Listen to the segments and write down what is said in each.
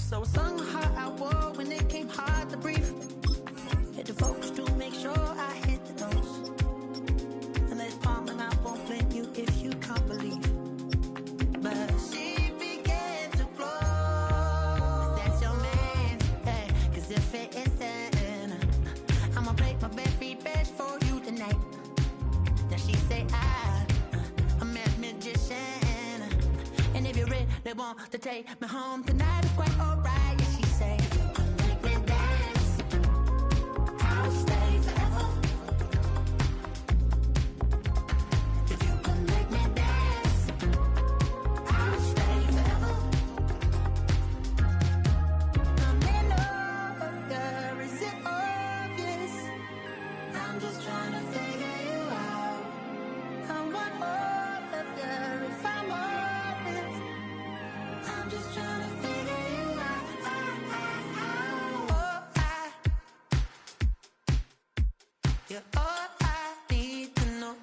So I sung how I wore when it came hard to breathe. Hit the focus to make sure I hit the notes. And there's palm and I won't blame you if you can't believe. But she began to flow. That's your man, hey, cause if it isn't, I'ma break my very best for you tonight. Then she say I'm a magician, and if you really want to take me home tonight, it's quite alright. Yeah, she say, make me dance, I'll stay forever. If you can make me dance, I'll stay forever. I'm in love with her, is it obvious? I'm just trying to figure you out. I want all of you if I'm honest. I'm just trying to figure you out. You're all I need to know.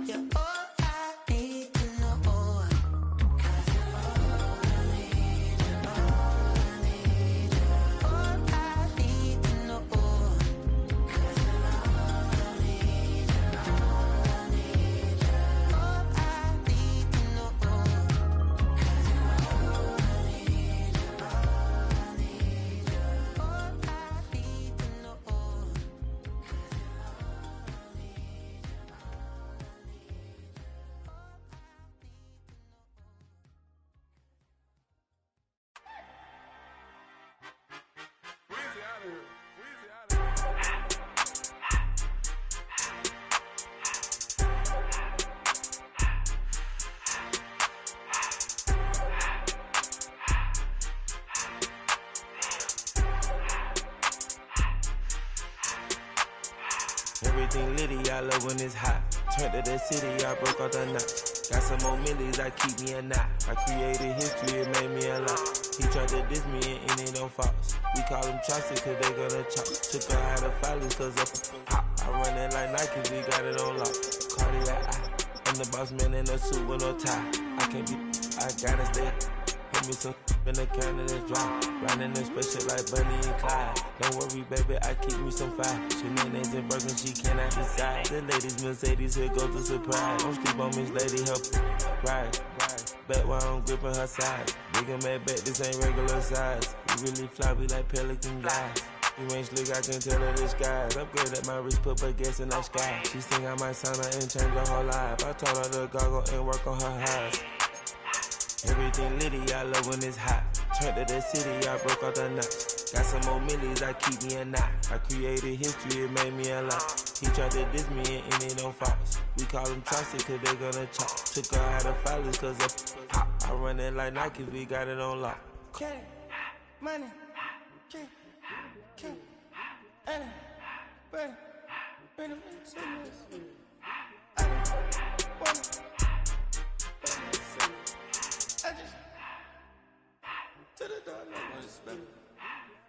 You're all I need to know. 'Cause you're all I need, you're all I need, you're all I need to know. 'Cause you're all I need, you're all I need, you're all I need to know. 'Cause you're all I need, you're all I need, you're all I need to know. 'Cause you're all I need, you're all I need, you're all I need, you're all I need to know. Weezy out of here. Weezy out of Everything litty, I love when it's hot. Turned to the city, I broke all the knots. Got some more millies, I keep me a knot. I created history, it made me a lot. He tried to diss me and it don't false. We call them chopsticks cause they gonna chop. Took her out of filings cause up hop. I run it like Nike, we got it on lock. Cardiac eye. I'm the boss man in a suit with no tie. I can't be, I gotta stay. Put me some in the can of this dry. Riding in special like Bunny and Clyde. Don't worry, baby, I keep me some fire. Shenanigans and Birkin, she cannot decide. The ladies Mercedes, here goes the surprise. Don't sleep on Miss Lady, help ride. Back while I'm gripping her side. Big and mad back, this ain't regular size. We really fly, we like pelican guys. You ain't slick, I can tell her disguise. Upgrade at my wrist, put her gas in the sky. She think I might sign her and change her whole life. I told her to goggle and work on her highs. Everything litty, I love when it's hot. Turned to the city, I broke all the knots. Got some more millies, I keep me a knot. I created history, it made me a lot. He tried to diss me and it don't false. We call them chopsticks cause they gonna chop. Took her out of filings cause up hop. I run it like Nike, we got it on lock. Money, money,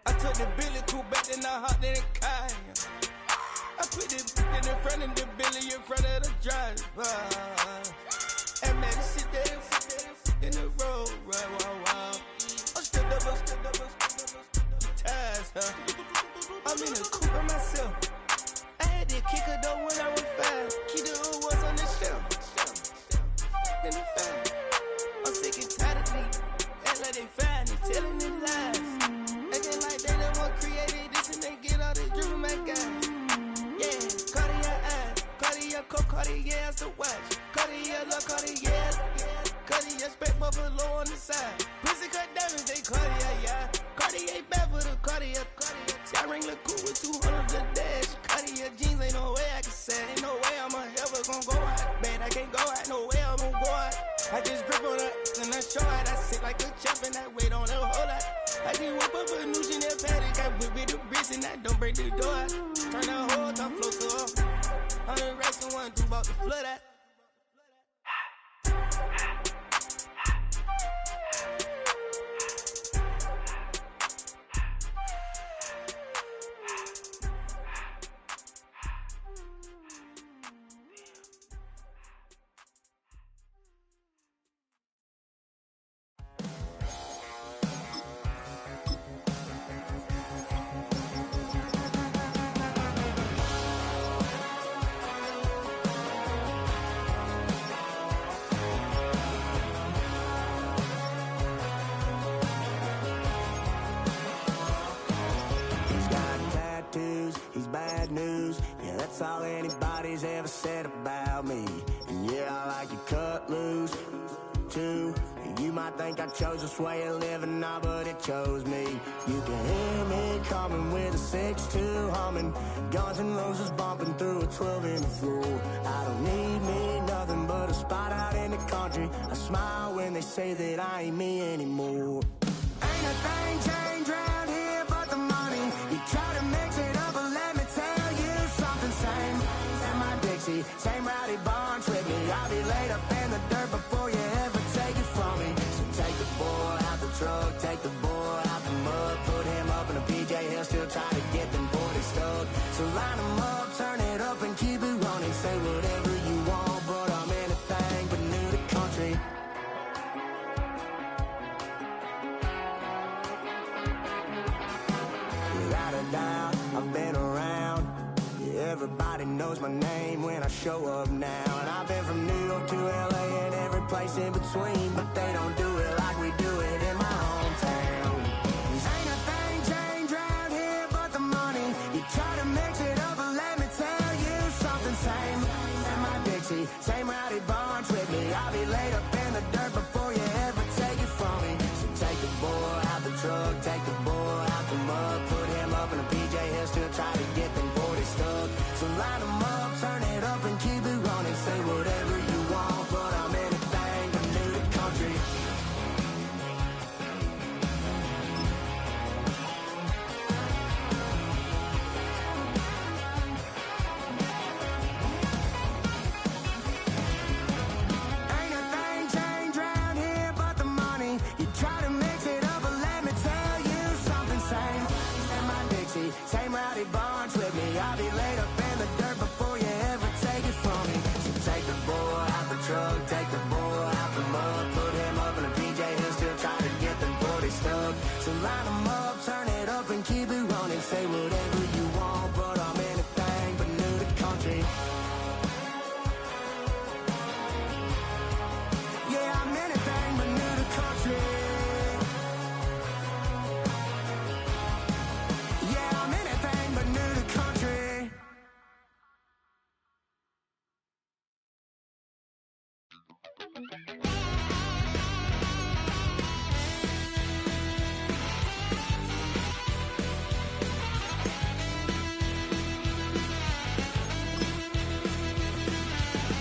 I took the Billy Cool back, then I hopped in the car. I put the in front of the Billy in front of the driver. And man, sit there in the road, right, wow. I'm still double, ties, huh? I'm in the coupe by myself. I had to kick her though when I was 5. Keep the old ones on the shelf. In the fan. I'm sick and tired of these. Act like they fine and telling them lies. Acting like they the one created this and they get all this driven my guys. Yeah, Cartier eyes, Cartier coat, Cartier as the watch. Cartier love, Cartier. Cartier spec buffalo on the side. Pussy cut diamonds, they Cartier, yeah. Cartier bad for the Cartier. Sky ring look cool with 200 the dash. Cartier jeans, ain't no way I can say. Ain't no way I'm ever gon' go out. Man, I can't go out, no way I'm gon' go out. I just grip on her and I show her. I sit like a champ and I wait on her whole lot. I just whip up a new Chanel paddock. I whip with the bricks and I don't break the door. Turn the whole top flow to her. 100 racks and 1 2 about to flood that. might think I chose this way of living now, but it chose me. You can hear me coming with a 6-2 humming, Guns N' Roses bumping through a 12 in the floor. I don't need me nothing but a spot out in the country. I smile when they say that I ain't me anymore. Ain't a thing changed around here but the money. You try to mix it up, but let me tell you something. Same in my Dixie, same rowdy bunch with me. I'll be laid up in the dirt before you ever take it from me. So take the boy out the truck, take the boy out the mud, put him up in a PJ, he'll still try to get them 40 stuck. So line him up, turn it up and keep it running. Say whatever you want, but I'm anything but new to country. Without a doubt, I've been around. Yeah, everybody knows my name when I show up now. And I've been from New York to LA and every place in between, but they don't do it like we do it in my hometown. Ain't a thing changed around here but the money. You try to mix it up, but let me tell you something. Same in my Dixie, same rowdy bunch with me. I'll be laid up in the dirt before you ever take it from me. So take the boy out the truck, take the boy out the mud, put him up in a PJ, he'll still try to get them 40 stuck. So line him up, turn it up and keep it running. Say whatever you want, but I'm anything but new to country. Ain't a thing changed around here but the money. You try to mix it up, but let me tell you something. Same in my Dixie, same rowdy bunch with me. I'll be laid up in the dirt before you ever take it from me. So take the boy out the truck, take the boy out the mud, put him up in a PJ, he'll still try to get them 40 stuck. So line him up, turn it up and keep it running. Say whatever you want, but I'm anything but new to country. Yeah, I'm anything but new to country. Yeah, I'm anything but new to country.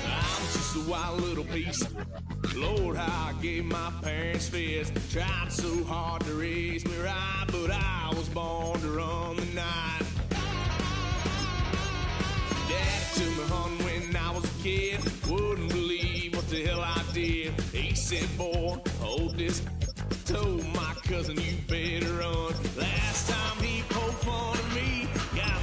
I'm just a wild little piece. Lord, how I gave my parents fits. Tried so hard to raise me right, but I was born to run the night. Dad took me home when I was a kid. Wouldn't believe what the hell I did. He said, boy, hold this. Told my cousin, you better run. Last time he poked fun at me, got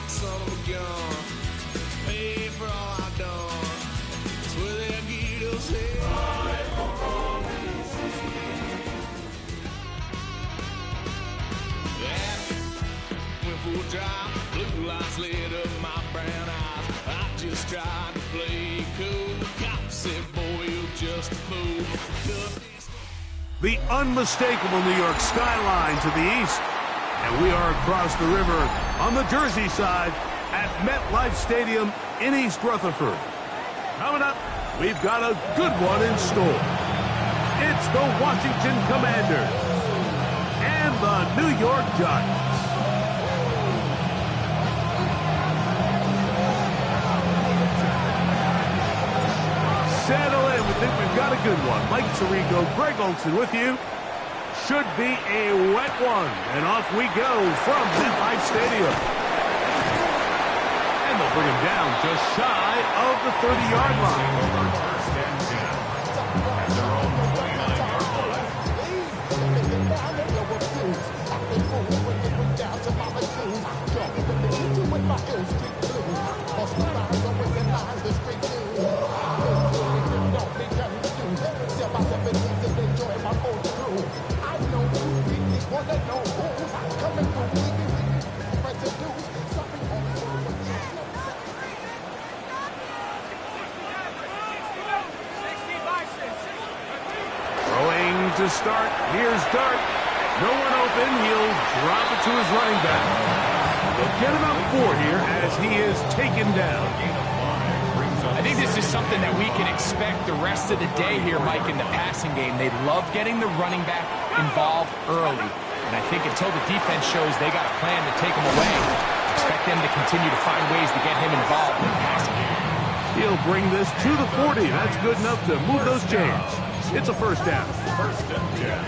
son of a gun, pay for all I done. That's where they'll get us here. Went for a drive, blue lights lit up my brown eyes. I just tried to play cool. Cop said, boy, you're just a fool. The unmistakable New York skyline to the east. And we are across the river on the Jersey side at MetLife Stadium in East Rutherford. Coming up, we've got a good one in store. It's the Washington Commanders and the New York Giants. Settle in. We think we've got a good one. Mike Tirico, Greg Olson with you. Should be a wet one. And off we go from MetLife Stadium. And they'll bring him down just shy of the 30-yard line. Throwing to start. Here's Dart. No one open. He'll drop it to his running back. They'll get him out 4 here as he is taken down. I think this is something that we can expect the rest of the day here, Mike, in the passing game. They love getting the running back involved early. And I think until the defense shows they got a plan to take him away, expect them to continue to find ways to get him involved in the passing game. He'll bring this to the 40. That's good enough to move those chains. It's a first down.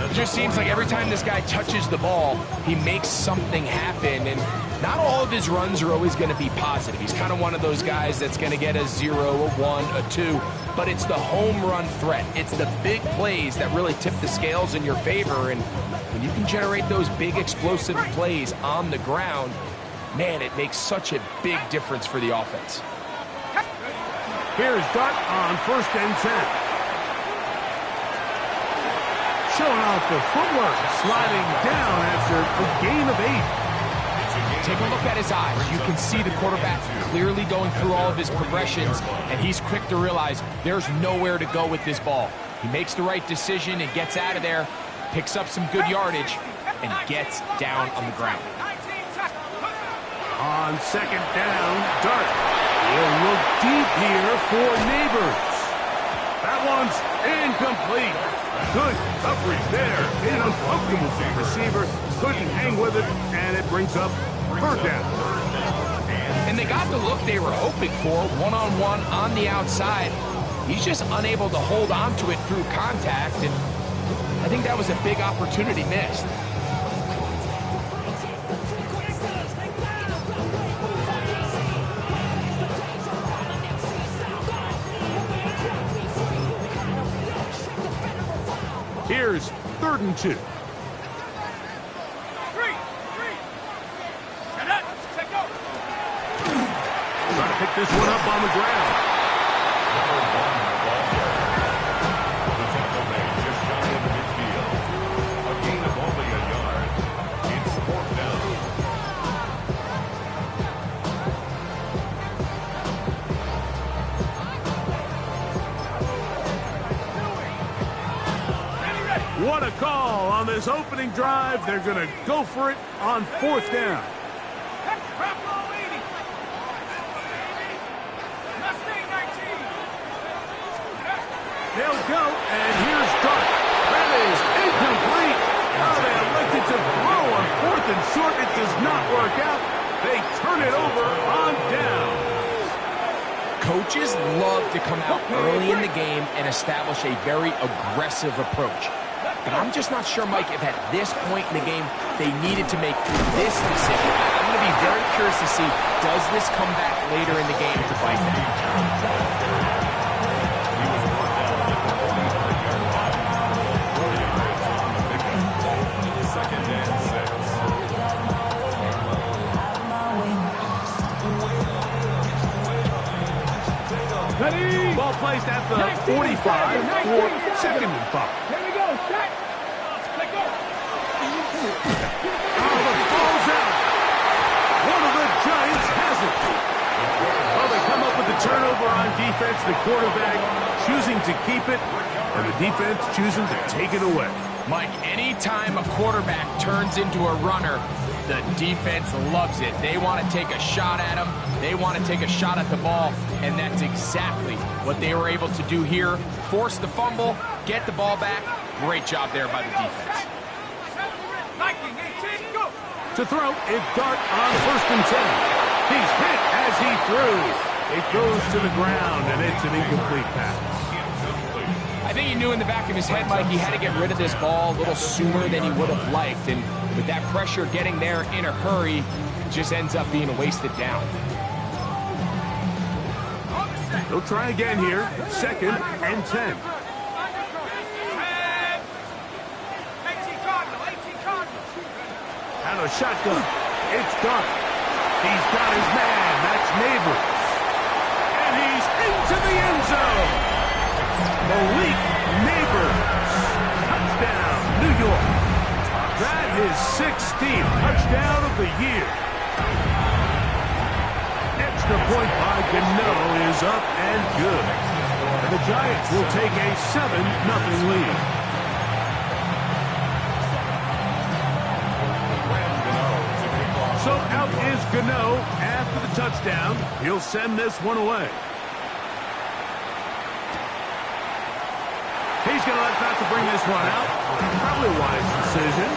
It just seems like every time this guy touches the ball, he makes something happen. And not all of his runs are always going to be positive. He's kind of one of those guys that's going to get a 0, a 1, a 2. But it's the home run threat. It's the big plays that really tip the scales in your favor. And when you can generate those big explosive plays on the ground, man, it makes such a big difference for the offense. Here's Dart on 1st and 10. Showing off the footwork, sliding down after a gain of 8. Take a look at his eyes. You can see the quarterback clearly going through all of his progressions, and he's quick to realize there's nowhere to go with this ball. He makes the right decision and gets out of there, picks up some good yardage, and gets down on the ground. On 2nd down, Dart. He'll look deep here for Neighbors. That one's incomplete. Good coverage there. An uncomfortable receiver. Couldn't hang with it, and it brings up 3rd down. And they got the look they were hoping for, one-on-one on the outside. He's just unable to hold on to it through contact, and I think that was a big opportunity missed. Here's 3rd and 2. Trying to pick this one up on the ground. The tackle made just shy of the midfield. A gain of only a yard. It's 4th down. What a call on this opening drive. They're going to go for it on 4th down. They'll go, and here's Dart. That is incomplete. Now they elected to throw on 4th and short. It does not work out. They turn it over on down. Coaches love to come out early in the game and establish a very aggressive approach. But I'm just not sure, Mike, if at this point in the game they needed to make this decision. I'm going to be very curious to see, does this come back later in the game to bite them? Ball placed at the 45 for 2nd and 5. Here we go. Set. Let go. Oh, the ball's out. One of the Giants has it. Well, they come up with the turnover on defense. The quarterback choosing to keep it, and the defense choosing to take it away. Mike, anytime a quarterback turns into a runner, the defense loves it. They want to take a shot at him. They want to take a shot at the ball, and that's exactly what they were able to do here. Force the fumble, get the ball back. Great job there by the defense. To throw, it's Dart on 1st and 10. He's hit as he throws. It goes to the ground, and it's an incomplete pass. I think he knew in the back of his head, Mike, he had to get rid of this ball a little sooner than he would have liked. And with that pressure getting there in a hurry, it just ends up being a wasted down. They'll try again here. 2nd and 10. Out of shotgun. It's Dart. He's got his man. That's Neighbors. And he's into the end zone. Malik Neighbors. Touchdown, New York. That is 16th touchdown of the year. Extra point by Gano is up and good. And the Giants will take a 7-0 lead. Gano, after the touchdown, he'll send this one away. He's going to let back to bring this one out. Probably a wise decision,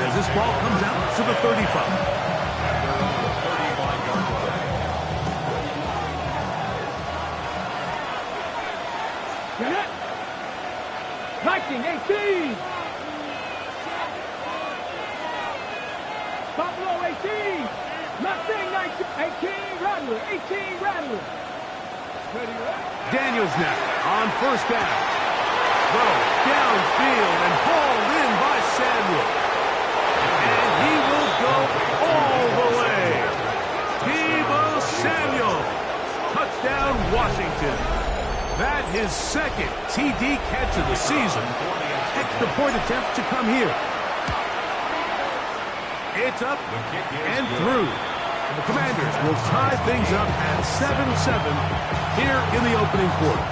as this ball comes out to the 35. 18. Buffalo 18. Nothing 19. 18 Rattler. 18 Rattler. Daniels now on first down. Throw downfield and hauled in by Samuel. And he will go all the way. Deebo Samuel. Touchdown Washington. That his second TD catch of the season. Extra point attempt to come here. It's up and through. And the Commanders will tie things up at 7-7 here in the opening quarter.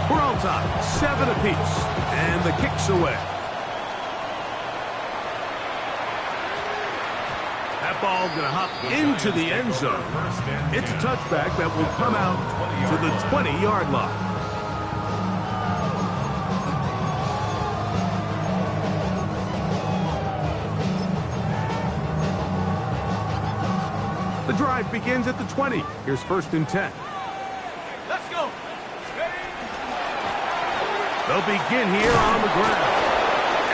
We're on top, 7 apiece, and the kick's away. That ball going to hop into the end zone. It's a touchback that will come out to the 20-yard line. The drive begins at the 20. Here's 1st and 10. Let's go. They'll begin here on the ground.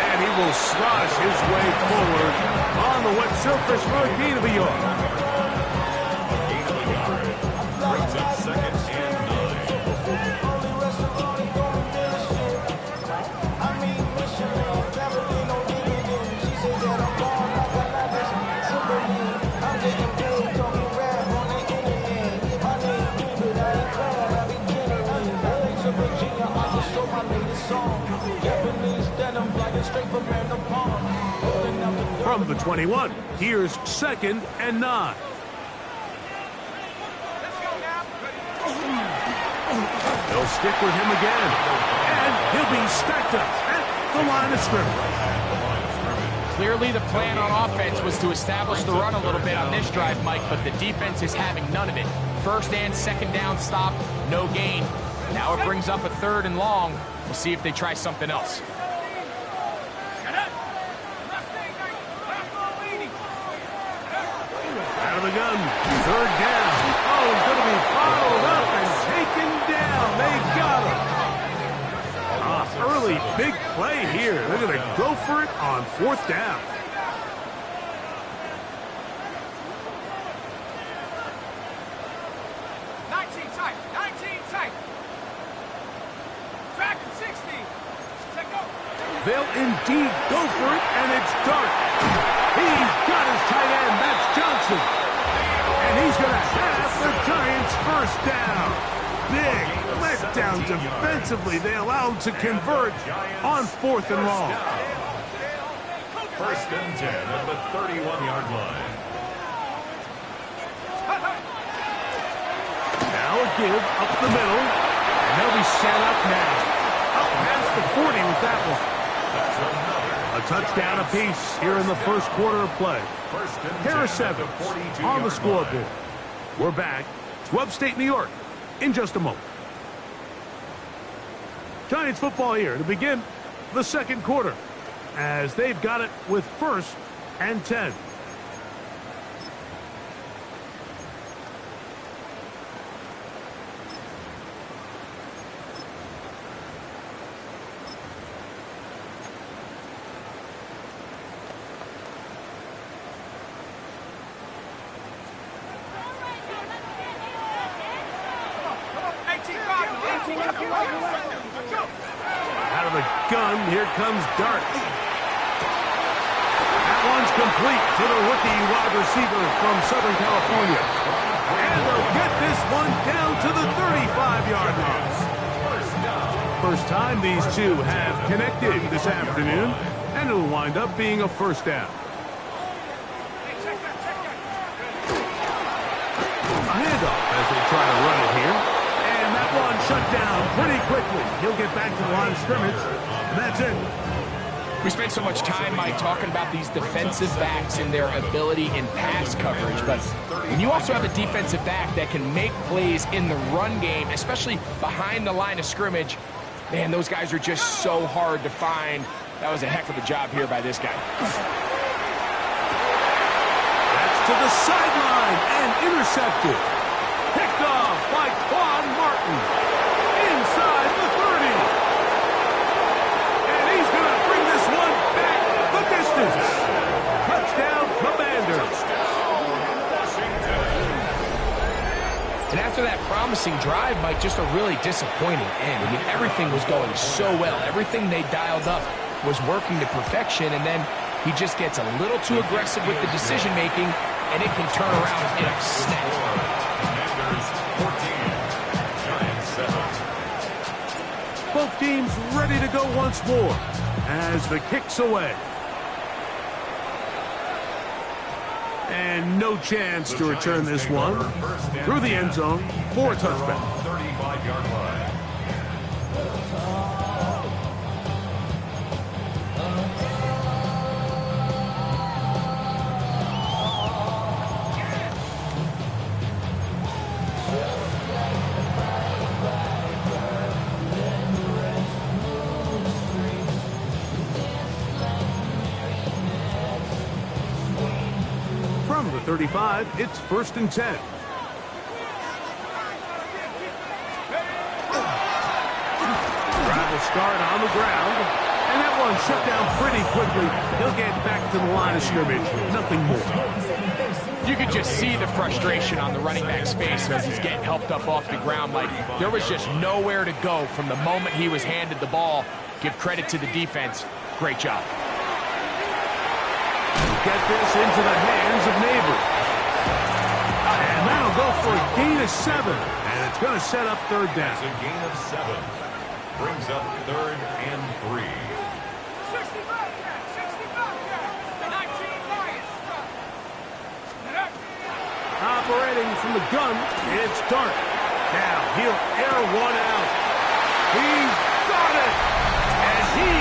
And he will slosh his way forward on the wet surface for a gain of a yard. Gain of a yard. Brings up 2nd and 9. From the 21, here's 2nd and 9. They'll stick with him again. And he'll be stacked up at the line of scrimmage. Clearly the plan on offense was to establish the run a little bit on this drive, Mike, but the defense is having none of it. 1st and 2nd down stop, no gain. Now it brings up a 3rd and long. We'll see if they try something else. Out of the gun, 3rd down. Oh, he's going to be followed up and taken down. They got him. Early big play here. They're going to go for it on 4th down. They'll indeed go for it, and it's Dart. He's got his tight end. That's Johnson. And he's going to have the Giants' 1st down. Big letdown defensively. They allow him to convert on 4th and long. 1st and 10 at the 31-yard line. Now a give up the middle. And they'll be set up now. Up past the 40 with that one. A touchdown apiece here in the 1st quarter of play. Harris Evans on the scoreboard. We're back to upstate New York in just a moment. Giants football here to begin the 2nd quarter as they've got it with 1st and 10. Out of the gun, here comes Dart. That one's complete to the rookie wide receiver from Southern California. And they'll get this one down to the 35-yard line. First time these two have connected this afternoon, and it'll wind up being a 1st down. A handoff as they try to run it here. And one shut down pretty quickly. He'll get back to the line of scrimmage, and that's it. We spent so much time, Mike, talking about these defensive backs and their ability in pass coverage, but when you also have a defensive back that can make plays in the run game, especially behind the line of scrimmage, man, those guys are just so hard to find. That was a heck of a job here by this guy. That's to the sideline and intercepted. Picked off by Quan Martin. Inside the 30. And he's going to bring this one back the distance. Touchdown, Commanders. And after that promising drive, Mike, just a really disappointing end. I mean, everything was going so well. Everything they dialed up was working to perfection, and then he just gets a little too aggressive with the decision-making, and it can turn around in a snap. Commanders 14, Giants 7. Both teams ready to go once more as the kick's away. And no chance to return this one through the end zone for a touchback. 35-yard line. From the 35, it's 1st and 10. Drive will start on the ground, and that one shut down pretty quickly. He'll get back to the line of scrimmage. Nothing more. You could just see the frustration on the running back's face as he's getting helped up off the ground. Like, there was just nowhere to go from the moment he was handed the ball. Give credit to the defense. Great job. Get this into the hands of Neighbors. And that'll go for a gain of 7. And it's going to set up 3rd down. It's a gain of 7. Brings up 3rd and 3. 19 Operating from the gun, it's Dart. Now he'll air one out. He's got it. And he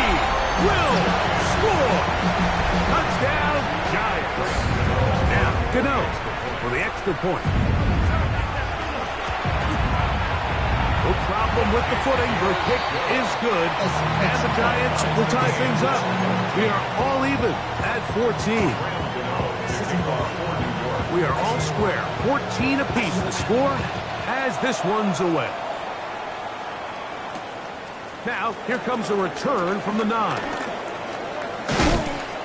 will score. Touchdown, Giants. Now, Gano for the extra point. No problem with the footing. The kick is good. And the Giants will tie things up. We are all even at 14. We are all square. 14 apiece the score as this one's away. Now, here comes a return from the 9.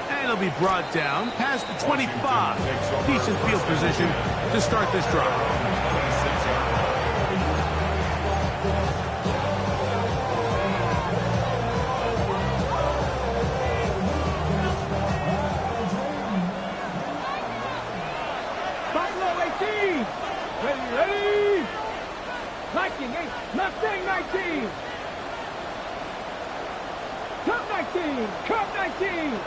And it'll be brought down past the 25. Decent field position to start this drive. Buffalo 18. Ready. Viking 8. Mustang 19. Cup 19. Cup 19.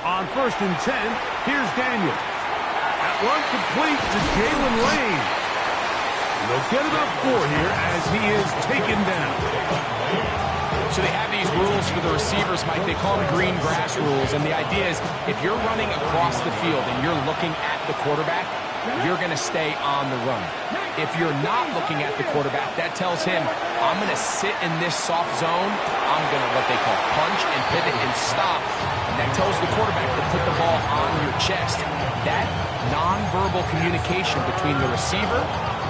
On 1st and 10, here's Daniel. That one complete to Jalen Lane. They'll get about 4 here as he is taken down. So they have these rules for the receivers, Mike. They call them green grass rules. And the idea is if you're running across the field and you're looking at the quarterback, you're going to stay on the run. If you're not looking at the quarterback, that tells him, I'm going to sit in this soft zone. I'm going to what they call punch and pivot and stop. And that tells the quarterback to put the ball on your chest. That nonverbal communication between the receiver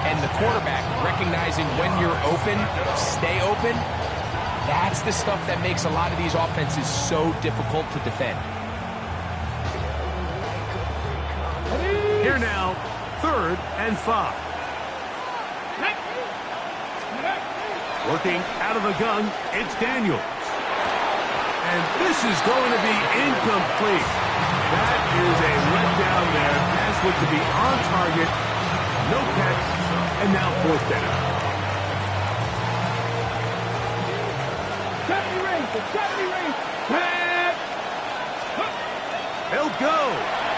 and the quarterback, recognizing when you're open, stay open, that's the stuff that makes a lot of these offenses so difficult to defend. Here now, 3rd and 5. Working out of the gun, it's Daniels. And this is going to be incomplete. That is a letdown there. Pass was to be on target. No catch. And now 4th down. 70 race. They'll go.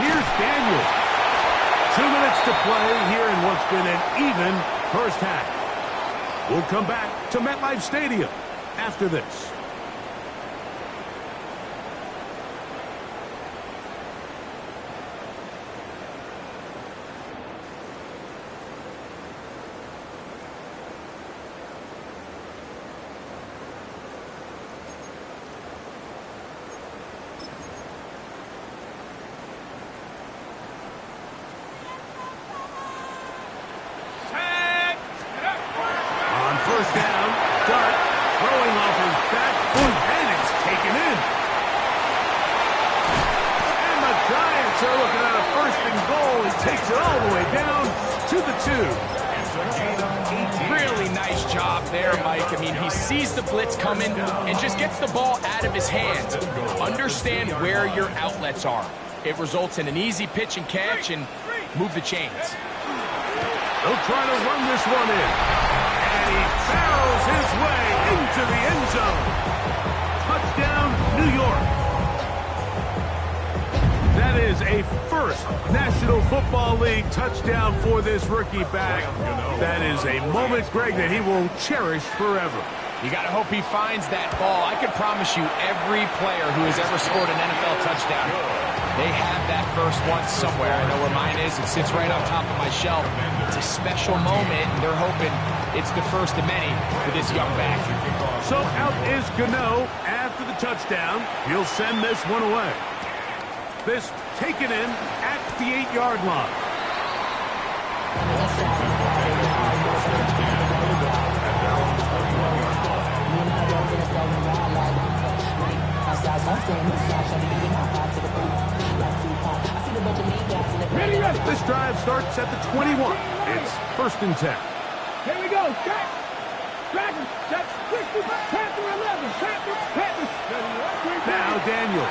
Here's Daniels. 2 minutes to play here in what's been an even first half. We'll come back to MetLife Stadium after this. And it's taken in. And the Giants are looking at a first and goal. He takes it all the way down to the 2. Really nice job there, Mike. I mean, he sees the blitz coming and just gets the ball out of his hands. Understand where your outlets are. It results in an easy pitch and catch and move the chains. They'll try to run this one in. And he barrels his way into the end zone. Touchdown, New York. That is a first National Football League touchdown for this rookie back. That is a moment, Greg, that he will cherish forever. You got to hope he finds that ball. I can promise you every player who has ever scored an NFL touchdown, they have that first one somewhere. I know where mine is. It sits right on top of my shelf. It's a special moment, and they're hoping it's the first of many for this young back. So out is Gano after the touchdown. He'll send this one away. This taken in at the 8-yard line. This drive starts at the 21. It's 1st and 10. Here we go. Check. Dragons. Check. 60. Panther 11. Panther. Now Daniels.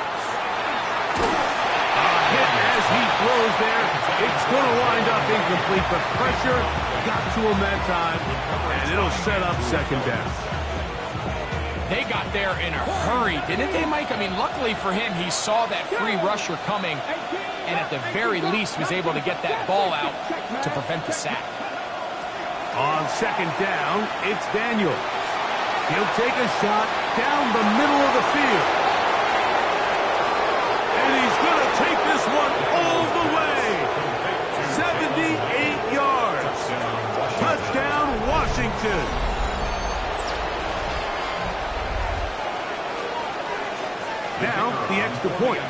Hit as he throws there. It's going to wind up incomplete, but pressure got to him that time, and it'll set up 2nd down. They got there in a hurry, didn't they, Mike? I mean, luckily for him, he saw that free rusher coming, and at the very least was able to get that ball out to prevent the sack. On 2nd down, it's Daniels. He'll take a shot down the middle of the field. And he's going to take this one all the way. 78 yards. Touchdown, Washington. Now, the extra point.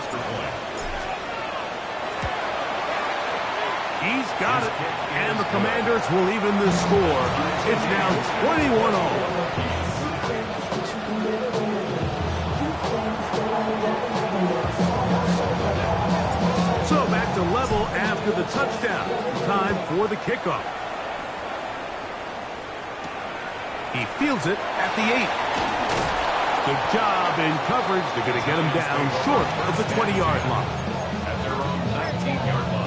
He's got it. And the Commanders will even the score. It's now 21-all. So back to level after the touchdown. Time for the kickoff. He fields it at the 8. Good job in coverage. They're going to get him down short of the 20-yard line. At their own 19-yard line.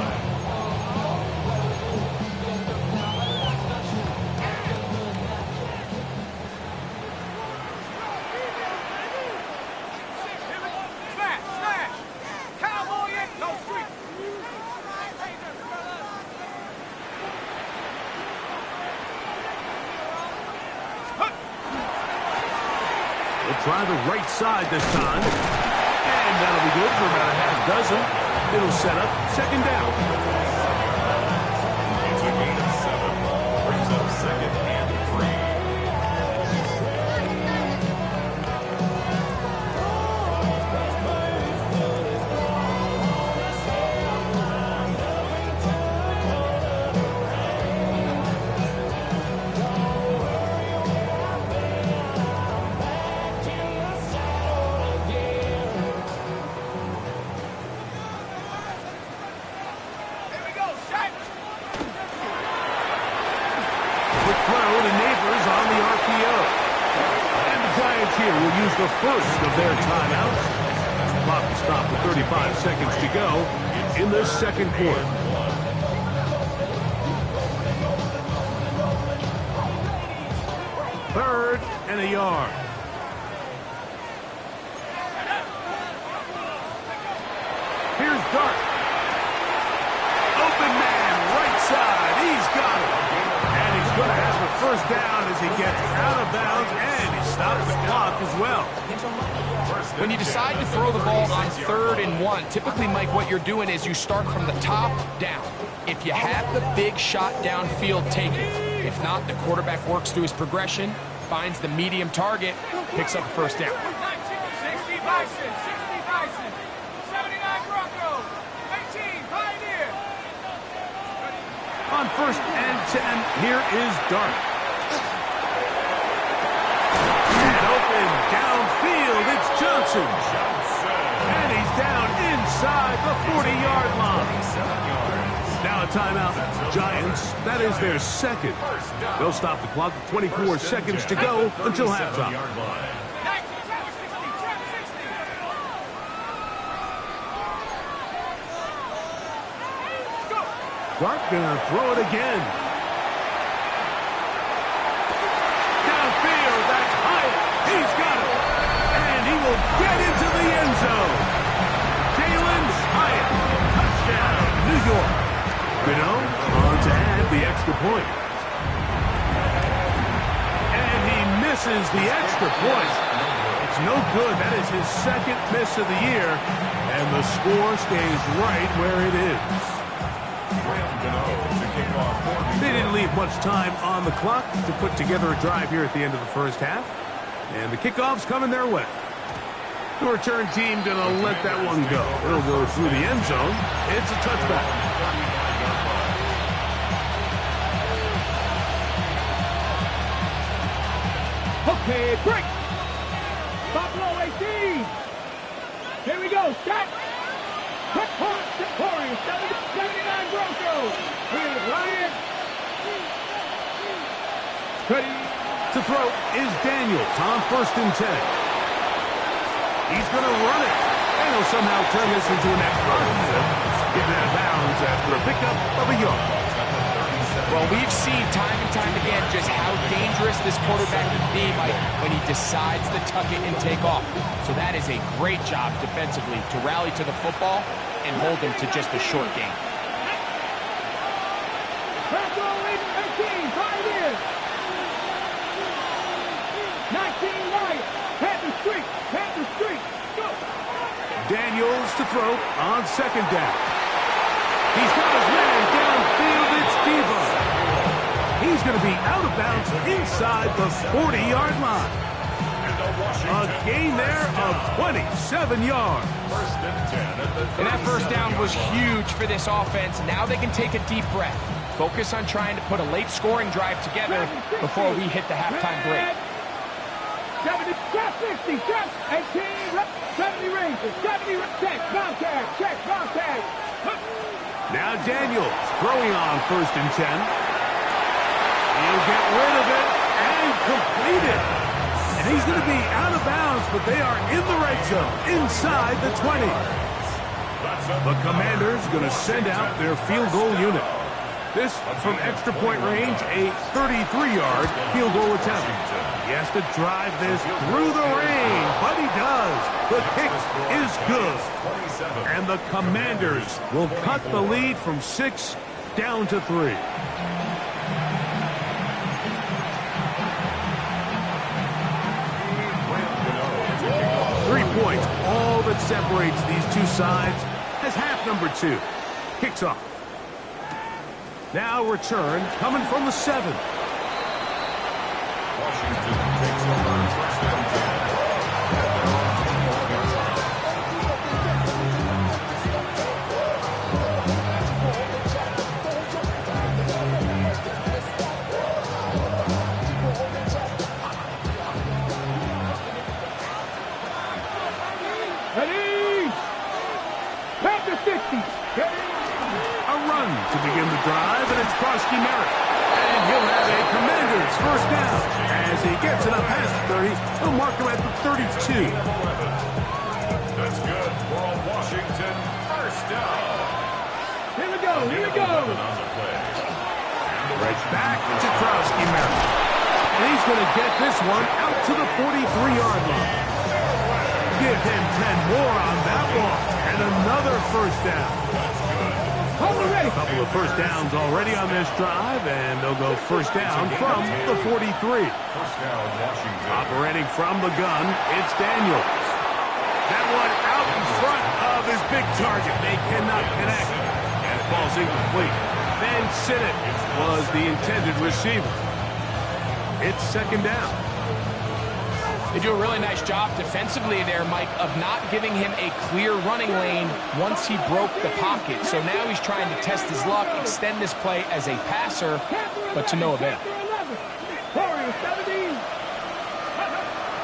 Try the right side this time. And that'll be good for about a half dozen. It'll set up 2nd down. It's a gain of 7. Brings up 2nd and 3. Here will use the first of their timeouts. Clock is stopped with 35 seconds to go in the 2nd quarter. Third and a yard. Here's Dart. Open man, right side. He's got it. And he's going to have the 1st down as he gets out of bounds, and he stops the clock as well. When you decide to throw the ball on 3rd and 1, typically, Mike, what you're doing is you start from the top down. If you have the big shot downfield, take it. If not, the quarterback works through his progression, finds the medium target, picks up the 1st down. 60 Bison, 60 Bison, 79 Broncos, 18 Pioneer. On 1st and 10, here is Dart. And open downfield. timeout. Giants, that is their second. They'll stop the clock with 24 seconds to go until halftime. Clark gonna throw it again. Downfield, that's Hyatt. He's got it. And he will get into the end zone. Jalen Hyatt, touchdown, New York. Gano on to add the extra point. And he misses the extra point. It's no good. That is his second miss of the year. And the score stays right where it is. They didn't leave much time on the clock to put together a drive here at the end of the first half. And the kickoff's coming their way. The return team going to let that one go. It'll go through the end zone. It's a touchback. Okay, break. Buffalo 18. Here we go. Shot. Quick point. Victoria. 79 Broncos. Here's Ryan. Ready. To throw is Daniels on 1st and 10. He's going to run it. And he'll somehow turn this into an extra. Getting out of bounds after a pickup of a yard. Well, we've seen time and time again just how dangerous this quarterback can be, Mike, when he decides to tuck it and take off. So that is a great job defensively to rally to the football and hold him to just a short game. Broncos 18, 5 in. 19 right. Panther streak. Go. Daniels to throw on 2nd down. He's got his man downfield. It's Devo. He's going to be out of bounds inside the 40-yard line. A gain there of 27 yards. And that first down was huge for this offense. Now they can take a deep breath. Focus on trying to put a late scoring drive together before we hit the halftime break. 70, 60, 18, 70 ranges, 70, check, bomb tag. Now Daniels throwing on 1st and 10. He'll get rid of it and complete it. And he's going to be out of bounds, but they are in the red zone, inside the 20. The Commanders going to send out their field goal unit. This from extra point range, a 33-yard field goal attempt. He has to drive this through the rain, but he does. The kick is good. And the Commanders will cut the lead from 6 down to 3. Points, all that separates these two sides as half number 2 kicks off. Now return coming from the 7. Washington takes over 1st and 10. A run to begin the drive, and it's Krosky Merritt. And he'll have a Commanders first down. As he gets it up past the 30, he'll mark him at the 32. That's good for a Washington first down. Here we go. Right back to Krosky Merritt. And he's going to get this one out to the 43-yard line. Give him 10 more on that one. And another first down. A couple of first downs already on this drive, and they'll go first down from the 43. First down, Washington. Operating from the gun, it's Daniels. That one out in front of his big target. They cannot connect, and it falls incomplete. Ben Sinnott was the intended receiver. It's 2nd down. They do a really nice job defensively there, Mike, of not giving him a clear running lane once he broke the pocket. So now he's trying to test his luck, extend this play as a passer, but to no avail.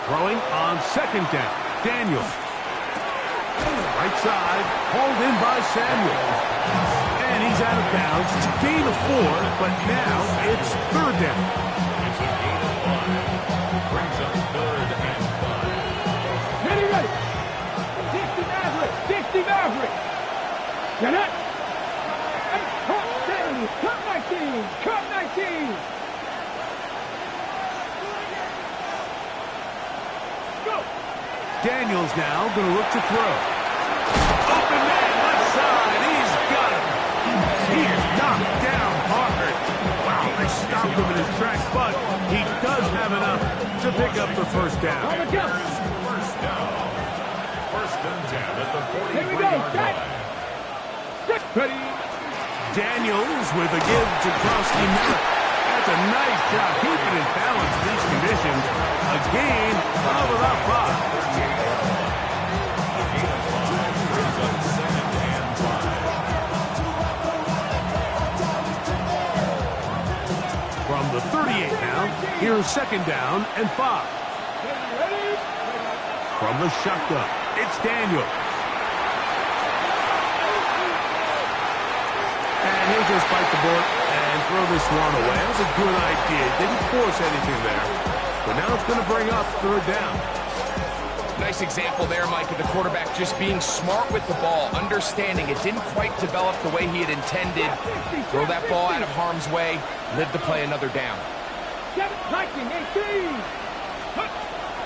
Throwing on 2nd down. Daniels. Right side, hauled in by Samuels. And he's out of bounds. It's a gain of 4, but now it's third down. It's a gain of 5. Brings up third and 5. Ready, ready. 60 Maverick. 60 Maverick. Get it. Cut 70. Cut 19. Cut 19. Go. Daniels now going to look to throw. Open man, left side. He's got him. He is knocked down hard. Wow, they stopped him in his tracks, but he does have enough to pick up the first down. First down. First and 10 at the 43-yard Here we go. line. Ready. Daniels with a give to Krosky Merritt. That's a nice job keeping it balanced in these conditions. A gain of about 5. A gain of 5 brings up second and 5. From the 38 now, here's second down and 5. From the shotgun, it's Daniels. And he'll just bite the bullet and throw this one away. That was a good idea. Didn't force anything there. But now it's going to bring up third down. Nice example there, Mike, of the quarterback just being smart with the ball, understanding it didn't quite develop the way he had intended. Throw that ball out of harm's way, live to play another down.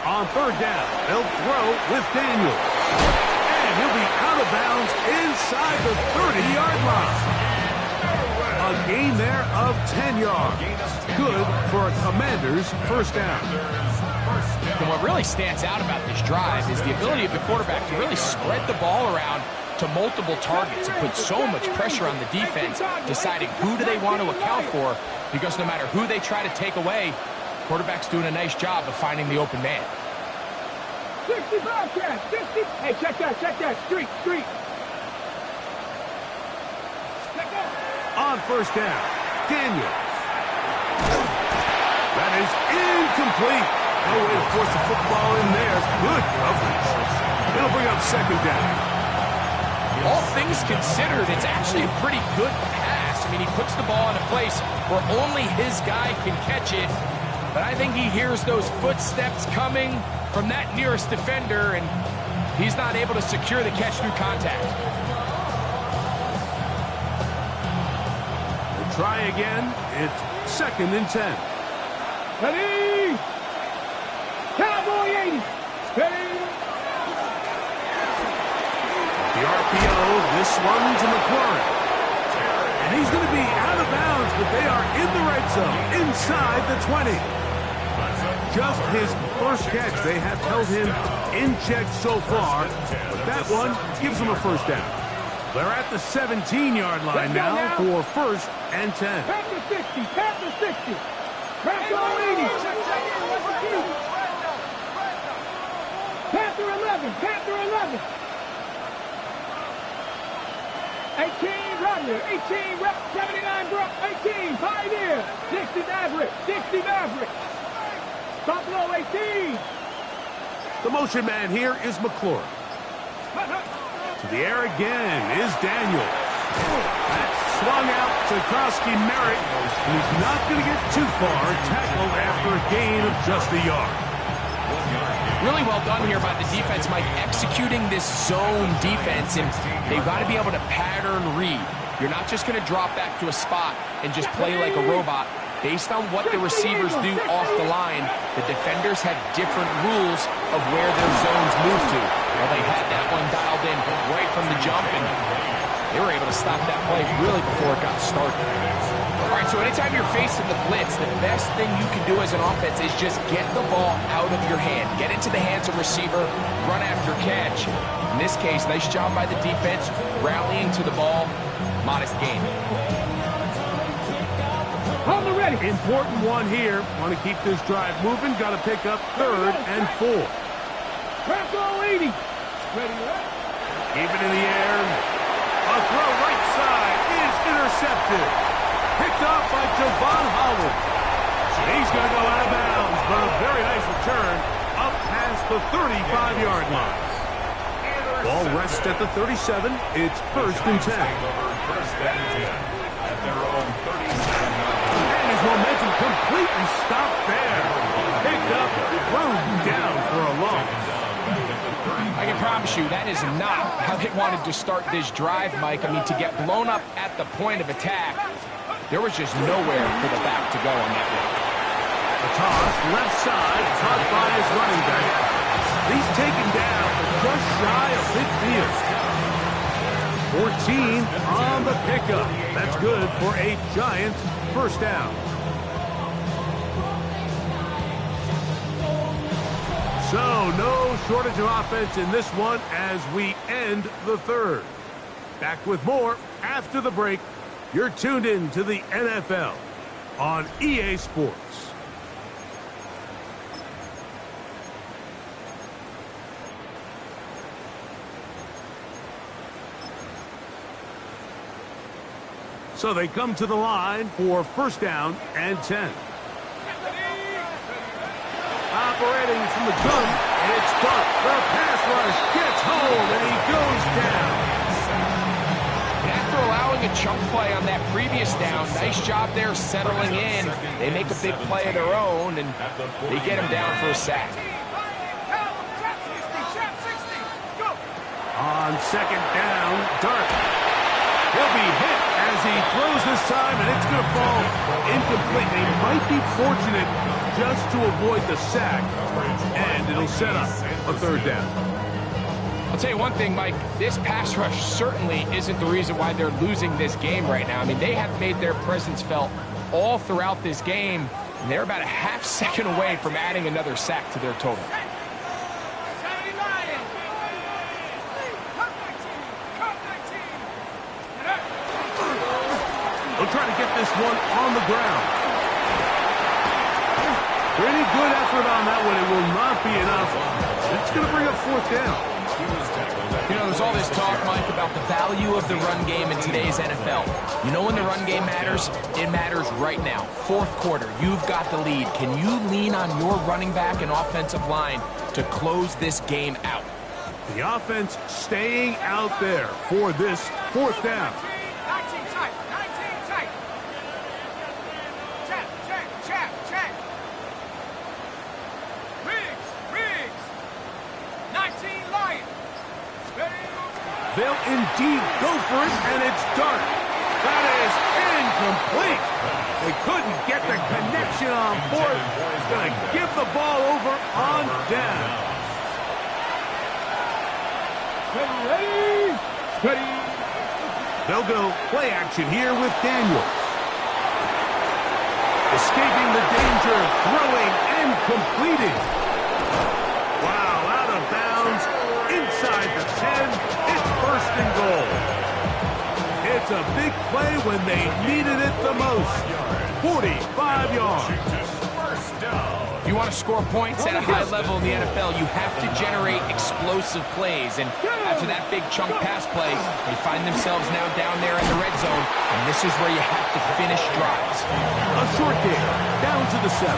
On third down, they'll throw with Daniels. And he'll be out of bounds inside the 30-yard line. A gain there of 10 yards. Good for a Commander's first down. And what really stands out about this drive is the ability of the quarterback to really spread the ball around to multiple targets and put so much pressure on the defense, deciding who do they want to account for, because no matter who they try to take away, quarterback's doing a nice job of finding the open man. 60 Bobcat, 60. Hey, check that. Street. Check that. On first down, Daniels. That is incomplete. No way to force the football in there. Good coverage. It'll bring up second down. All things considered, it's actually a pretty good pass. I mean, he puts the ball in a place where only his guy can catch it. But I think he hears those footsteps coming from that nearest defender, and he's not able to secure the catch through contact. We'll try again. It's second and 10. Ready. Cowboy 80. Ready. The RPO, this one to McLaurin. And he's going to be out of bounds, but they are in the red zone, inside the 20. Just his first catch. They have held him in check so far, but that one gives him a first down. They're at the 17-yard line now for first and 10. Panther 60. Panther 60. Panther 80. Panther 11. Panther 11. 18 Rodner. 18 Rep. 79 Brook. 18 Pioneer. 60 Maverick. 60 Maverick. Buffalo 18. The motion man here is McClure. To the air again is Daniels. That's swung out to Krosky Merritt. He's not going to get too far. Tackled after a gain of just a yard. Really well done here by the defense, Mike, executing this zone defense, and they've got to be able to pattern read. You're not just going to drop back to a spot and just play like a robot. Based on what the receivers do off the line, the defenders have different rules of where their zones move to. Well, they had that one dialed in right from the jump, and they were able to stop that play really before it got started. All right, so anytime you're facing the blitz, the best thing you can do as an offense is just get the ball out of your hand. Get into the hands of receiver, run after catch. In this case, nice job by the defense, rallying to the ball, modest gain. On the ready. Important one here. Want to keep this drive moving. Got to pick up third and 4. Bronco 80. Ready. Keep it in the air. A throw right side is intercepted. Picked off by Javon Howard. He's going to go out of bounds, but a very nice return up past the 35-yard line. Ball rests at the 37. It's 1st and 10. First and 10 at their own 37. And his momentum completely stopped there. Picked up, thrown down for a loss. I can promise you that is not how they wanted to start this drive, Mike. I mean, to get blown up at the point of attack, there was just nowhere for the back to go on that one. The toss, left side, caught by his running back. He's taken down just shy of midfield. 14 on the pickup. That's good for a Giants first down. So, no shortage of offense in this one as we end the third. Back with more after the break. You're tuned in to the NFL on EA Sports. So they come to the line for first down and 10. Operating from the gun, it's Duck. The pass rush gets home, and he goes down. And after allowing a chunk play on that previous down, nice job there settling in. They make a big play of their own, and they get him down for a sack. On second down, Dart. He'll be hit as he throws this time, and it's going to fall incomplete. They might be fortunate just to avoid the sack, and it'll set up a third down. I'll tell you one thing, Mike, this pass rush certainly isn't the reason why they're losing this game right now. I mean, they have made their presence felt all throughout this game, and they're about a half second away from adding another sack to their total. They'll try to get this one on the ground. Pretty good effort on that one. It will not be enough. It's going to bring up fourth down. You know, there's all this talk, Mike, about the value of the run game in today's NFL. You know when the run game matters? It matters right now. Fourth quarter, you've got the lead. Can you lean on your running back and offensive line to close this game out? The offense staying out there for this fourth down. They'll indeed go for it, and it's Dart. That is incomplete. They couldn't get the connection on fourth. Going to give the ball over on down. Ready. They'll go play action here with Daniels. Escaping the danger, throwing and completing. Wow, out of bounds, inside the 10. First and goal. It's a big play when they needed it the most. 45 yards. If you want to score points at a high level in the NFL, you have to generate explosive plays. And after that big chunk pass play, they find themselves now down there in the red zone. And this is where you have to finish drives. A short game, down to the 7.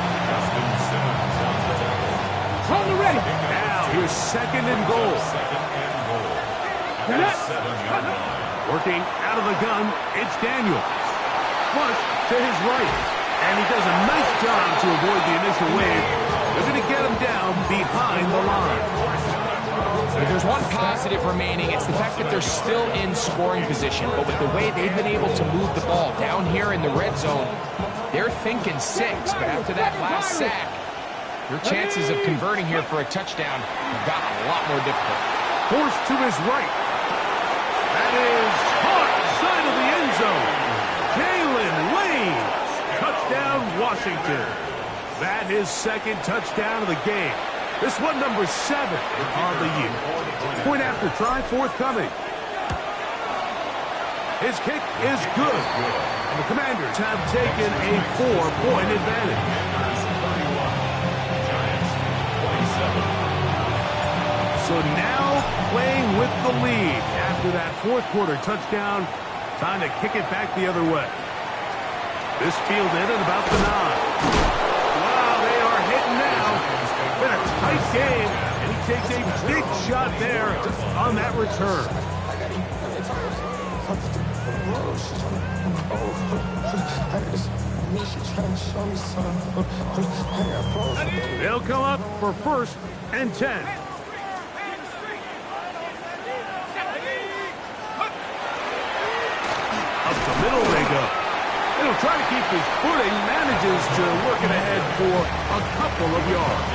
On the ready. Now here's second and goal. Working out of the gun, it's Daniels. Flush to his right. And he does a nice job to avoid the initial wave. They're going to get him down behind the line. If there's one positive remaining, it's the fact that they're still in scoring position. But with the way they've been able to move the ball down here in the red zone, they're thinking 6. But after that last sack, your chances of converting here for a touchdown have gotten a lot more difficult. Forced to his right. That is caught side of the end zone. Jalen Wayne. Touchdown, Washington. That is second touchdown of the game. This one number 7 on the year. Point after try, forthcoming. His kick is good. And the Commanders have taken a 4-point advantage. So now playing with the lead after that fourth quarter touchdown. Time to kick it back the other way. This fielded at about the 9. Wow, they are hitting now. It's been a tight game, and he takes a big shot there on that return. They'll come up for 1st and 10. Up the middle they go. He'll try to keep his footing, manages to work it ahead for a couple of yards.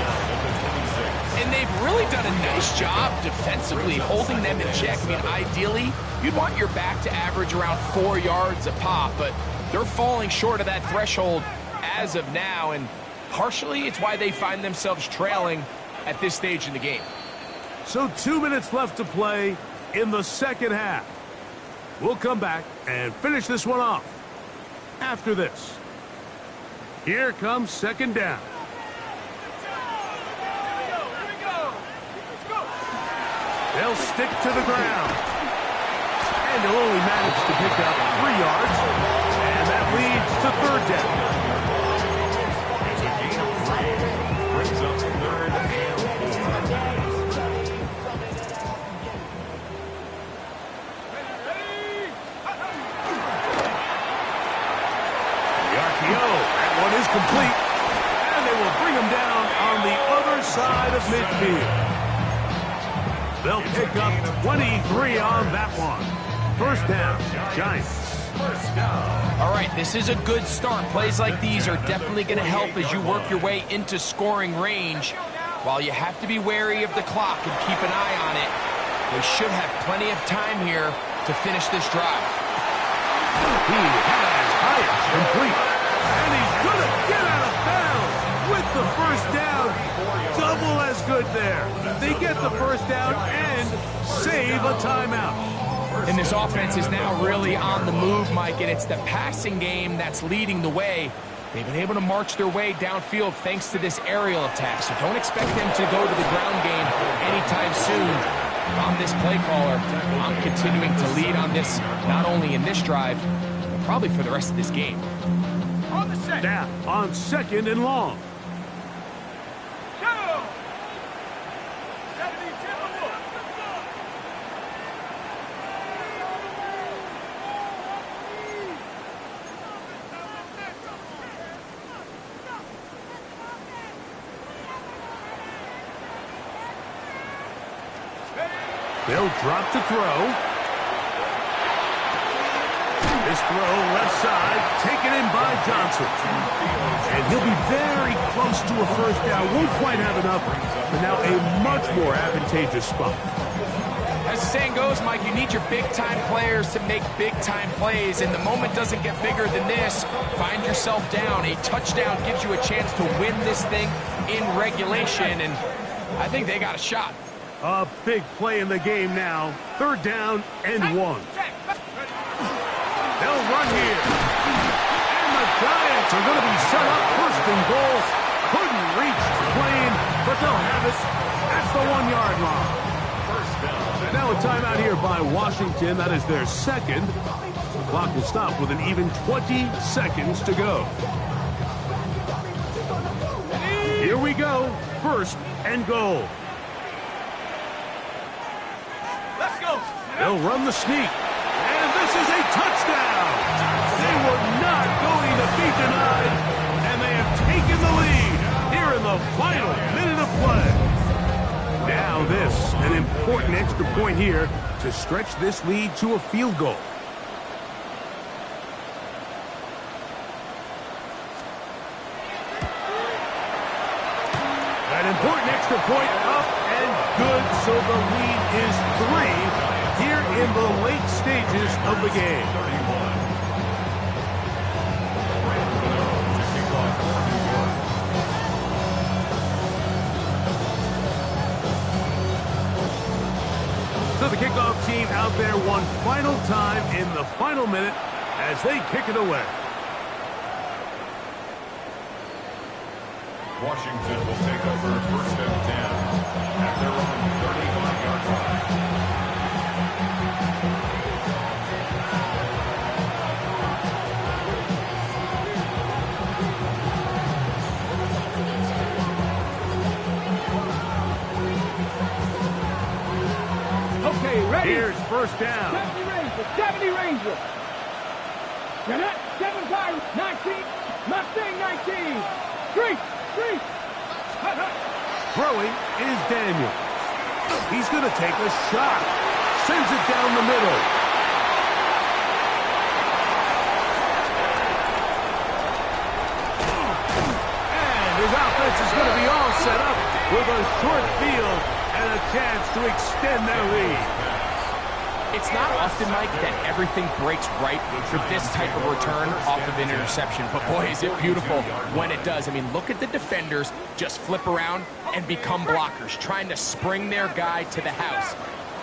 And they've really done a nice job defensively holding them in check. I mean, ideally, you'd want your back to average around 4 yards a pop, but they're falling short of that threshold as of now, and partially it's why they find themselves trailing at this stage in the game. So 2 minutes left to play in the second half. We'll come back and finish this one off after this. Here comes second down. They'll stick to the ground. And they'll only manage to pick up 3 yards. And that leads to third down. It's a gain of 3. Brings up 3rd and 4. The RPO. That one is complete. And they will bring him down on the other side of midfield. They'll pick up 23 on that one. First down, Giants. All right, this is a good start. Plays like these are definitely going to help as you work your way into scoring range. While you have to be wary of the clock and keep an eye on it, they should have plenty of time here to finish this drive. He has Hyatt complete. And he's going to get out of bounds with the first down. Double as good there. They get the first down and save a timeout. And this offense is now really on the move, Mike, and it's the passing game that's leading the way. They've been able to march their way downfield thanks to this aerial attack, so don't expect them to go to the ground game anytime soon. I'm this play caller. I'm continuing to lead on this, not only in this drive, but probably for the rest of this game. Down on 2nd and long. They'll drop to throw. This throw left side, taken in by Johnson. And he'll be very close to a first down. Won't quite have enough, but now a much more advantageous spot. As the saying goes, Mike, you need your big-time players to make big-time plays, and the moment doesn't get bigger than this. Find yourself down. A touchdown gives you a chance to win this thing in regulation, and I think they got a shot. A big play in the game now. 3rd down and 1. They'll run here. And the Giants are going to be set up 1st and goal. Couldn't reach the plane, but they'll have it at the 1-yard line. And now a timeout here by Washington. That is their 2nd. The clock will stop with an even 20 seconds to go. Here we go. 1st and goal. They'll run the sneak. And this is a touchdown. They were not going to be denied. And they have taken the lead here in the final minute of play. Now this, an important extra point here to stretch this lead to a field goal. An important extra point up and good, so the lead is 3 here in the late stages of the game. So the kickoff team out there one final time in the final minute as they kick it away. Washington will take over 1st and 10 at their own 35-yard line. Okay, ready? Here's first down. 70 Ranger, 70 Ranger. You're not 75, 19, Mustang 19. Three. Hut, hut. Throwing is Daniel. He's going to take a shot. Sends it down the middle. And his offense is going to be all set up with a short field and a chance to extend their lead. It's not often, Mike, that everything breaks right for this type of return off of an interception. But boy, is it beautiful when it does. I mean, look at the defenders just flip around and become blockers, trying to spring their guy to the house.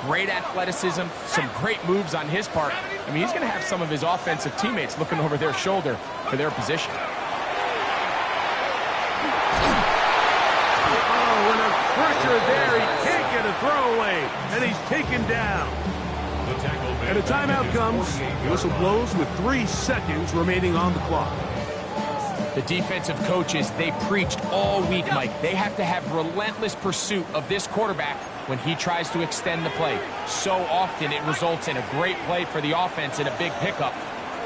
Great athleticism, some great moves on his part. I mean, he's going to have some of his offensive teammates looking over their shoulder for their position. Oh, and a pressure there. He can't get a throwaway, and he's taken down. And a timeout comes. The whistle blows with 3 seconds remaining on the clock. The defensive coaches, they preached all week, Mike. They have to have relentless pursuit of this quarterback when he tries to extend the play. So often it results in a great play for the offense and a big pickup.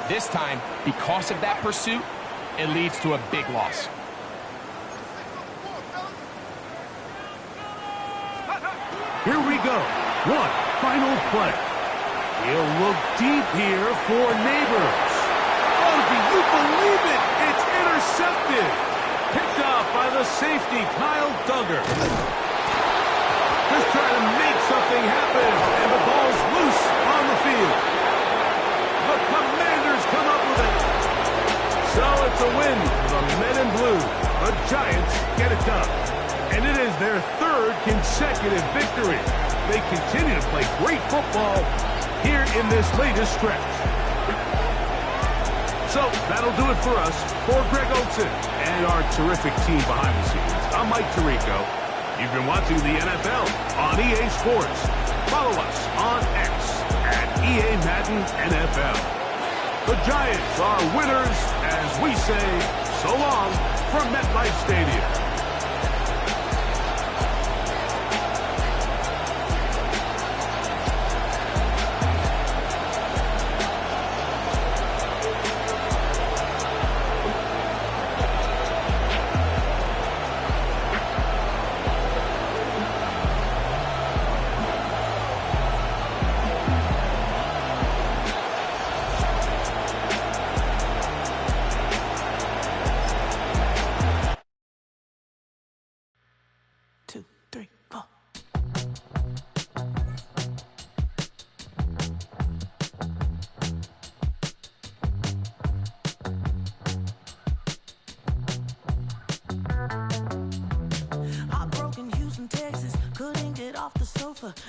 This time, because of that pursuit, it leads to a big loss. Here we go. One final play. He'll look deep here for Neighbors. Oh, do you believe it? It's intercepted. Picked up by the safety, Kyle Duggar. Just trying to make something happen, and the ball's loose on the field. The Commanders come up with it. So it's a win for the Men in Blue. The Giants get it done. And it is their 3rd consecutive victory. They continue to play great football here in this latest stretch. So that'll do it for us. For Greg Olson and our terrific team behind the scenes, I'm Mike Tirico. You've been watching the NFL on EA Sports. Follow us on X at EA Madden NFL. The Giants are winners as we say so long from MetLife Stadium.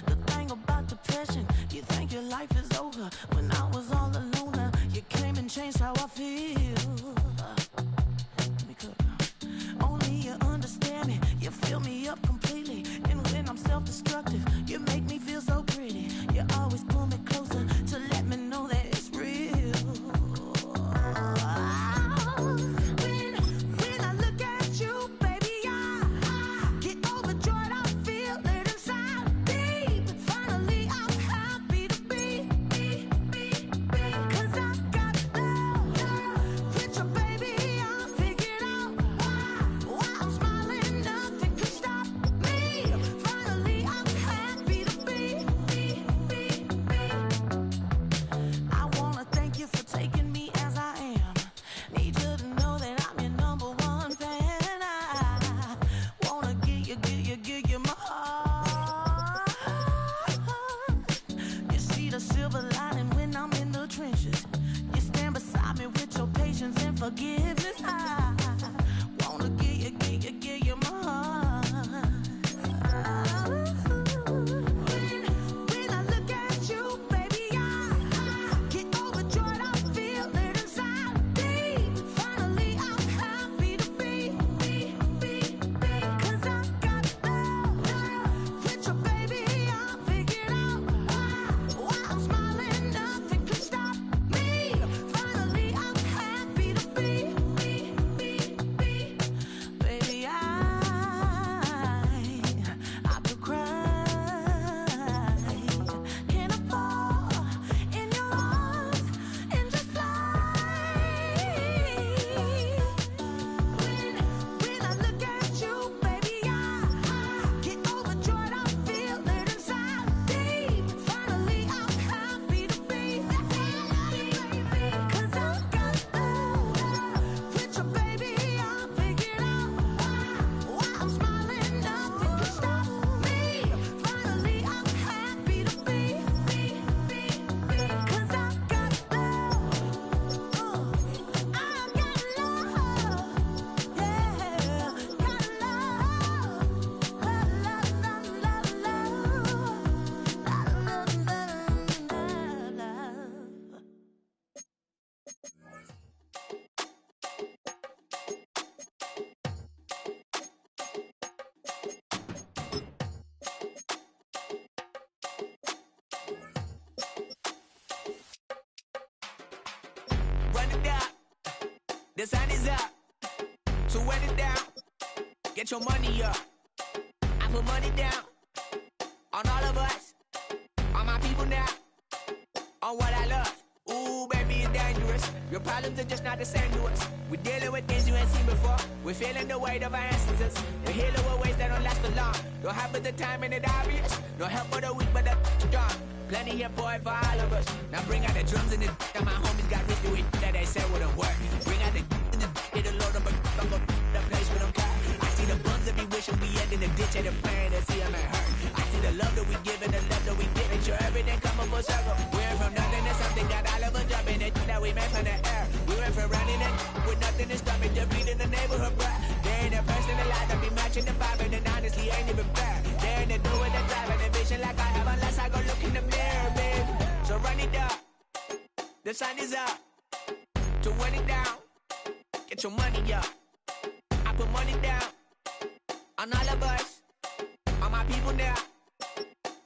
The thing about depression, you think your life is over. When I was all alone, you came and changed how I feel. Let me cook. Only you understand me, you fill me up completely. And when I'm self-destructive, you make me feel so pretty. You always pull me closer to let me know that it's real. When I look at you, baby, I get overjoyed. I feel it inside. Finally, I'm happy to be, 'cause I got love with your baby. I figured out why I'm smiling. Nothing can stop me. Finally, I'm happy to be. I wanna thank you for taking me as I am. Need you to know that I'm your number one fan. I wanna give you my heart. You see the silver lining when I'm in the trenches. You stand beside me with your patience and forgiveness. I wanna give you my heart. When I look at you, baby, I get overjoyed. I feel it inside me. Finally, I'm happy to be, 'cause I got love with your baby. I figured out why I'm smiling. Nothing can stop me. Finally, I'm happy to be. The sun is up, so wet it down. Get your money up. I put money down on all of us, on my people now, on what I love. Ooh, baby, it's dangerous. Your problems are just not the same to us. We're dealing with things you ain't seen before. We're feeling the weight of our ancestors. We're healing with ways that don't last for long. Don't have but the time and it obvious. No help for the weak, but the strong. Plenty here, boy, for all of us. Now bring out the drums and the that my homies got rich with that they said wouldn't work. Bring out the and the it'll load up I'm gonna the place with them car. I see the bums that be wishing we end in the ditch and the praying to see them ain't hurt. I see the love that we give and the love that we give. Make sure everything come up full circle. We went from nothing to something, got all of us jumping it that we made from the air. We went from running it with nothing to stop it, defeating the neighborhood, bruh. There ain't a person alive that be matching the vibe, and honestly ain't even fair. There ain't a do with the drive and the vision like I have unless I go look in the mirror, baby. So run it up, the sun is up, to run it down. Get your money up. I put money down on all of us, on my people now,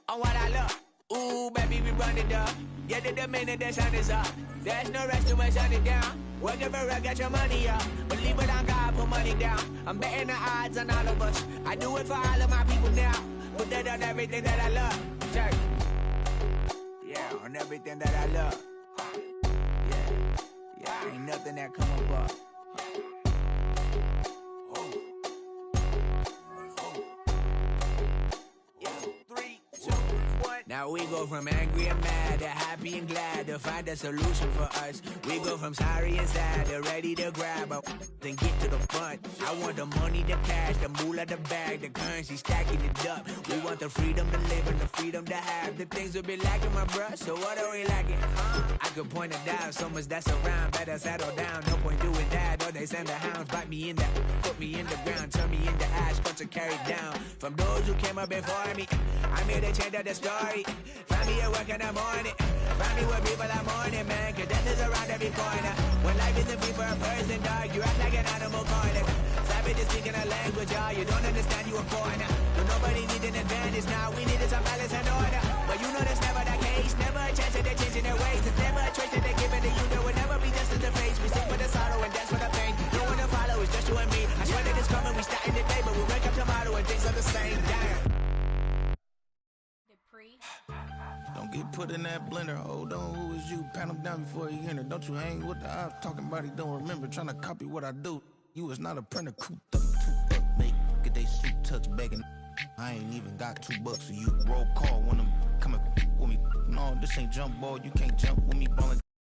on what I love. Ooh, baby, we run it up. Yeah, the minute the sun is up, there's no rest to my sun it down. Working for real, get your money up. Believe it on God, put money down. I'm betting the odds on all of us. I do it for all of my people now. Put that on everything that I love. Check. Yeah, on everything that I love. Yeah, ain't nothing that come above. Now we go from angry and mad to happy and glad to find a solution for us. We go from sorry and sad to ready to grab up then get to the front. I want the money, the cash, the moolah, the bag, the currency, stacking it up. We want the freedom to live and the freedom to have the things we be lacking, my bruh. So what are we lacking? I could point it out, so much that's around. Better settle down, no point doing that. Or they send the hounds, bite me in the, put me in the ground, turn me into ash, cut to carry down. From those who came up before me, I'm here to change up the story. Find me at work in the morning. Find me where people are mourning, man. Cause death is around every corner. When life isn't free for a person, dog, you act like an animal corner. Savage is speaking a language, y'all. You don't understand, you a foreigner. But nobody needs an advantage now. We needed some balance and order. But you know that's never the case. Never a chance that they're changing their ways. It's never a choice that they're giving to you. There will never be justice to face. We sing for the sorrow and dance for the pain. No one to follow, it's just you and me. I swear that it's coming, we starting today, but we wake up tomorrow and things are the same. Damn. Don't get put in that blender. Hold on, who is you? Pat him down before he enter. Don't you hang with the ops talking about he don't remember. Trying to copy what I do. You is not a printer. Cooped up, toot up, make get they suit touch begging. I ain't even got $2 for you. Roll call when I'm coming with me. No, this ain't jump ball. You can't jump with me ballin'.